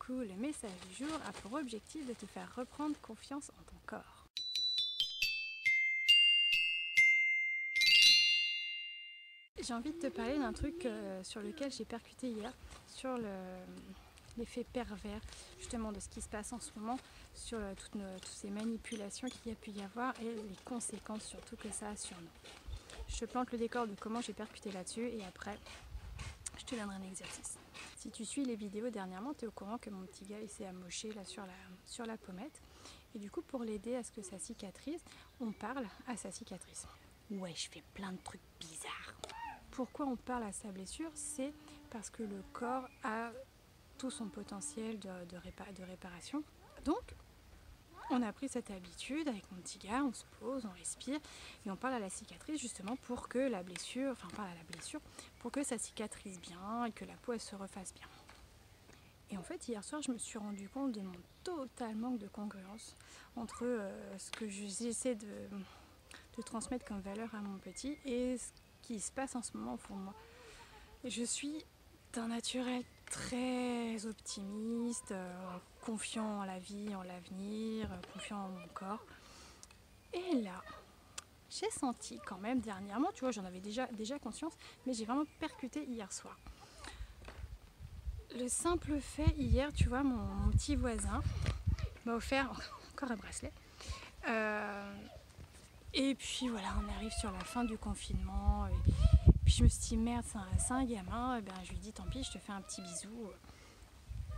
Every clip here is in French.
coup, le message du jour a pour objectif de te faire reprendre confiance en ton corps. J'ai envie de te parler d'un truc sur lequel j'ai percuté hier, sur l'effet pervers justement de ce qui se passe en ce moment, sur toutes ces manipulations qu'il y a pu y avoir et les conséquences surtout que ça a sur nous. Je te plante le décor de comment j'ai percuté là-dessus et après je te donnerai un exercice. Si tu suis les vidéos dernièrement, tu es au courant que mon petit gars il s'est amoché là sur la pommette. Et du coup, pour l'aider à ce que ça cicatrise, on parle à sa cicatrice. Ouais, je fais plein de trucs bizarres. Pourquoi on parle à sa blessure? C'est parce que le corps a tout son potentiel de réparation. Donc, on a pris cette habitude avec mon petit gars, on se pose, on respire et on parle à la cicatrice justement pour que la blessure, pour que ça cicatrise bien et que la peau elle se refasse bien. Et en fait, hier soir, je me suis rendu compte de mon total manque de congruence entre ce que j'essaie de transmettre comme valeur à mon petit et ce qui se passe en ce moment au fond de moi. Et je suis d'un naturel très optimiste, confiant en la vie, en l'avenir, confiant en mon corps. Et là, j'ai senti quand même dernièrement, tu vois, j'en avais déjà conscience, mais j'ai vraiment percuté hier soir. Le simple fait, hier, tu vois, mon petit voisin m'a offert encore un bracelet. Et puis voilà, on arrive sur la fin du confinement. Et puis je me suis dit, merde, c'est un gamin. Et bien, je lui dis, tant pis, je te fais un petit bisou.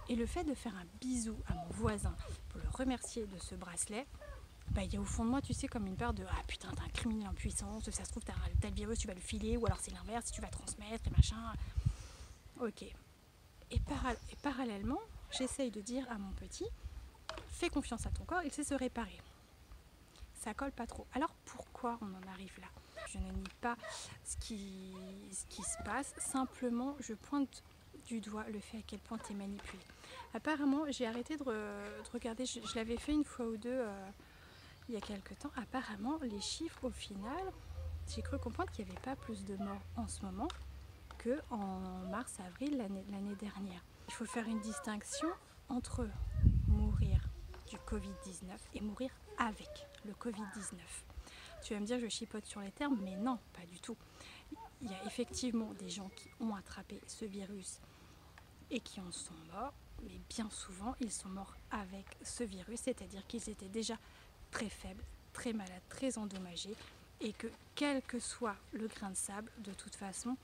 Et le fait de faire un bisou à mon voisin pour le remercier de ce bracelet, bah, il y a au fond de moi, tu sais, comme une peur de ah putain, t'es un criminel en puissance, ça se trouve, t'as le virus, tu vas le filer, ou alors c'est l'inverse, tu vas transmettre et machin. Ok. Et parallèlement, j'essaye de dire à mon petit, fais confiance à ton corps, il sait se réparer. Ça colle pas trop. Alors pourquoi on en arrive là? Je ne nie pas ce qui se passe, simplement je pointe du doigt le fait à quel point tu es manipulé. Apparemment, j'ai arrêté de regarder, je l'avais fait une fois ou deux il y a quelques temps. Apparemment, les chiffres au final, j'ai cru comprendre qu'il n'y avait pas plus de morts en ce moment qu'en mars-avril l'année dernière. Il faut faire une distinction entre mourir du Covid-19 et mourir avec le Covid-19. Tu vas me dire que je chipote sur les termes, mais non, pas du tout. Il y a effectivement des gens qui ont attrapé ce virus et qui en sont morts, mais bien souvent, ils sont morts avec ce virus, c'est-à-dire qu'ils étaient déjà très faibles, très malades, très endommagés, et que quel que soit le grain de sable, de toute façon,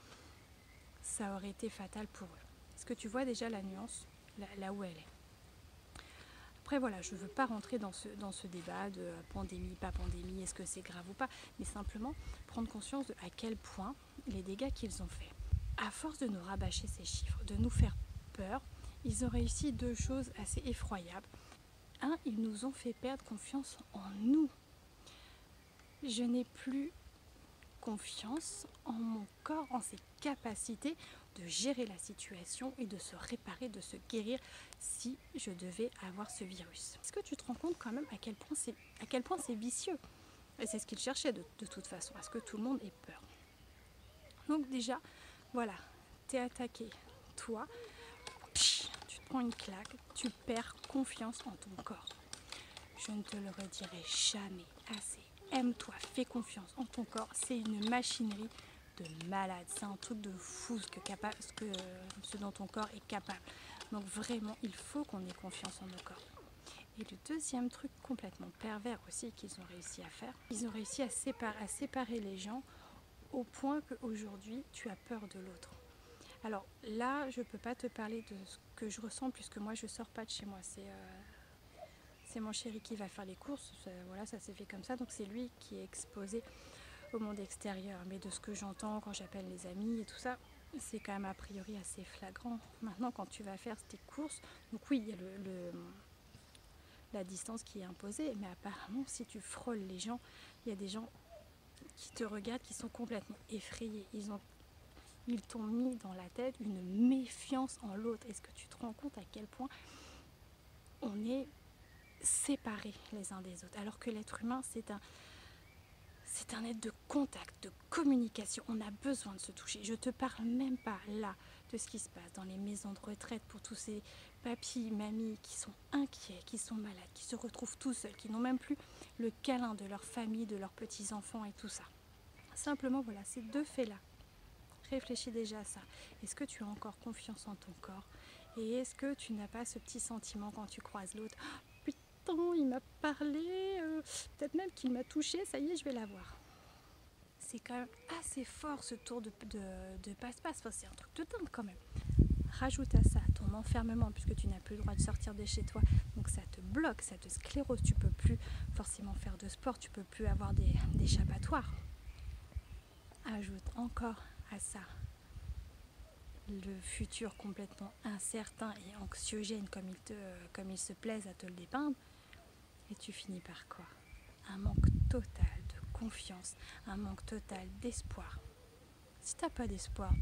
ça aurait été fatal pour eux. Est-ce que tu vois déjà la nuance, là où elle est? Après voilà, je ne veux pas rentrer dans ce débat de pandémie, pas pandémie, est-ce que c'est grave ou pas, mais simplement prendre conscience de à quel point les dégâts qu'ils ont faits. À force de nous rabâcher ces chiffres, de nous faire peur, ils ont réussi deux choses assez effroyables. Un, ils nous ont fait perdre confiance en nous. Je n'ai plus confiance en mon corps, en ses capacités de gérer la situation et de se réparer, de se guérir si je devais avoir ce virus. Est-ce que tu te rends compte quand même à quel point c'est vicieux? Et c'est ce qu'il cherchait de toute façon, à ce que tout le monde ait peur. Donc déjà, voilà, t'es attaqué, toi, tu te prends une claque, tu perds confiance en ton corps. Je ne te le redirai jamais assez. Aime-toi, fais confiance en ton corps. C'est une machinerie de malade. C'est un truc de fou ce dont ton corps est capable. Donc vraiment, il faut qu'on ait confiance en nos corps. Et le deuxième truc complètement pervers aussi qu'ils ont réussi à faire, ils ont réussi à séparer les gens au point qu'aujourd'hui, tu as peur de l'autre. Alors là, je ne peux pas te parler de ce que je ressens puisque moi, je ne sors pas de chez moi. C'est mon chéri qui va faire les courses, ça s'est fait comme ça, donc c'est lui qui est exposé au monde extérieur. Mais de ce que j'entends quand j'appelle les amis et tout ça, c'est quand même a priori assez flagrant. Maintenant, quand tu vas faire tes courses, donc oui, il y a la distance qui est imposée, mais apparemment, si tu frôles les gens, il y a des gens qui te regardent, qui sont complètement effrayés. Ils t'ont mis dans la tête une méfiance en l'autre. Est-ce que tu te rends compte à quel point on est séparés les uns des autres, alors que l'être humain c'est un être de contact, de communication. On a besoin de se toucher. Je te parle même pas là de ce qui se passe dans les maisons de retraite pour tous ces papy, mamie qui sont inquiets, qui sont malades, qui se retrouvent tout seuls, qui n'ont même plus le câlin de leur famille, de leurs petits-enfants et tout ça. Simplement, voilà, ces deux faits-là. Réfléchis déjà à ça. Est-ce que tu as encore confiance en ton corps? Et est-ce que tu n'as pas ce petit sentiment quand tu croises l'autre? Oh, putain, il m'a parlé, peut-être même qu'il m'a touché, ça y est, je vais l'avoir. C'est quand même assez fort ce tour de passe-passe. Enfin, c'est un truc de dingue quand même. Rajoute à ça ton enfermement puisque tu n'as plus le droit de sortir de chez toi. Donc ça te bloque, ça te sclérose. Tu ne peux plus forcément faire de sport, tu ne peux plus avoir d'échappatoire. Ajoute encore à ça le futur complètement incertain et anxiogène comme il se plaise à te le dépeindre. Et tu finis par quoi? Un manque total de confiance, un manque total d'espoir. Si tu n'as pas d'espoir,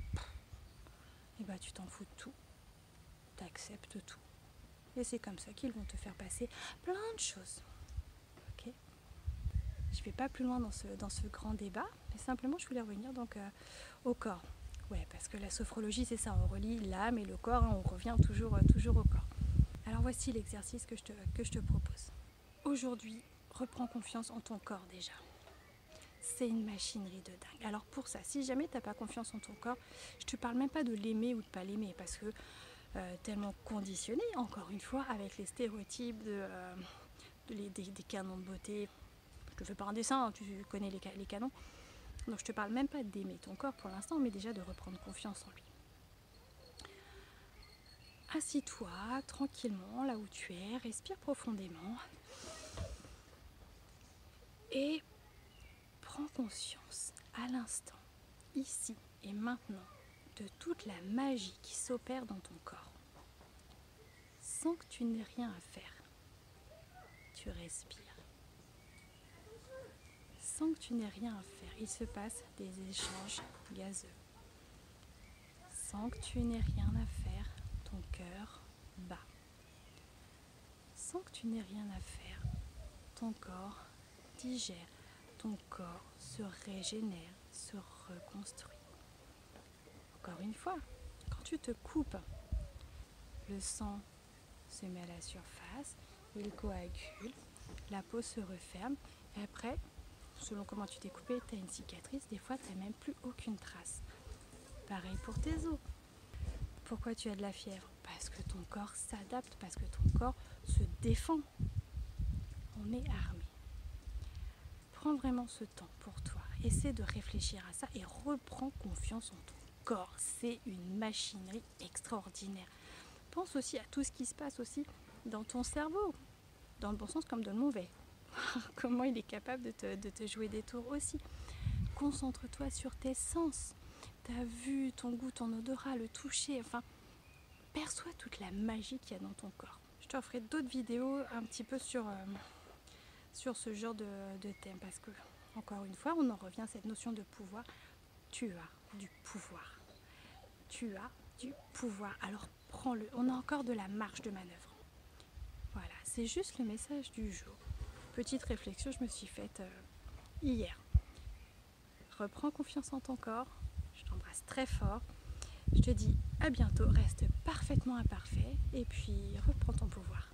et bah tu t'en fous de tout. Tu acceptes tout. Et c'est comme ça qu'ils vont te faire passer plein de choses. Ok? Je ne vais pas plus loin dans ce grand débat, mais simplement je voulais revenir donc au corps. Ouais, parce que la sophrologie, c'est ça, on relie l'âme et le corps, hein, on revient toujours au corps. Alors voici l'exercice que je te propose. Aujourd'hui, reprends confiance en ton corps déjà. C'est une machinerie de dingue. Alors pour ça, si jamais tu n'as pas confiance en ton corps, je te parle même pas de l'aimer ou de pas l'aimer, parce que tellement conditionné, encore une fois, avec les stéréotypes des canons de beauté. Je te fais pas un dessin, hein, tu connais les canons. Donc je te parle même pas d'aimer ton corps pour l'instant, mais déjà de reprendre confiance en lui. Assis-toi tranquillement là où tu es, respire profondément et prends conscience à l'instant, ici et maintenant, de toute la magie qui s'opère dans ton corps. Sans que tu n'aies rien à faire, tu respires. Sans que tu n'aies rien à faire, il se passe des échanges gazeux. Sans que tu n'aies rien à faire, ton cœur bat. Sans que tu n'aies rien à faire, ton corps digère, ton corps se régénère, se reconstruit. Encore une fois, quand tu te coupes, le sang se met à la surface, il coagule, la peau se referme et après, selon comment tu t'es coupé, tu as une cicatrice, des fois tu n'as même plus aucune trace. Pareil pour tes os. Pourquoi tu as de la fièvre? Parce que ton corps s'adapte, parce que ton corps se défend. On est armé. Prends vraiment ce temps pour toi. Essaie de réfléchir à ça et reprends confiance en ton corps. C'est une machinerie extraordinaire. Pense aussi à tout ce qui se passe aussi dans ton cerveau, dans le bon sens comme dans le mauvais. Comment il est capable de te jouer des tours aussi. Concentre-toi sur tes sens. Ta vue, ton goût, ton odorat, le toucher, enfin, perçois toute la magie qu'il y a dans ton corps. Je te ferai d'autres vidéos un petit peu sur ce genre de thème parce que, encore une fois, on en revient à cette notion de pouvoir. Tu as du pouvoir. Tu as du pouvoir. Alors prends-le. On a encore de la marge de manœuvre. Voilà, c'est juste le message du jour. Petite réflexion, je me suis faite hier. Reprends confiance en ton corps. Je t'embrasse très fort. Je te dis à bientôt. Reste parfaitement imparfait et puis reprends ton pouvoir.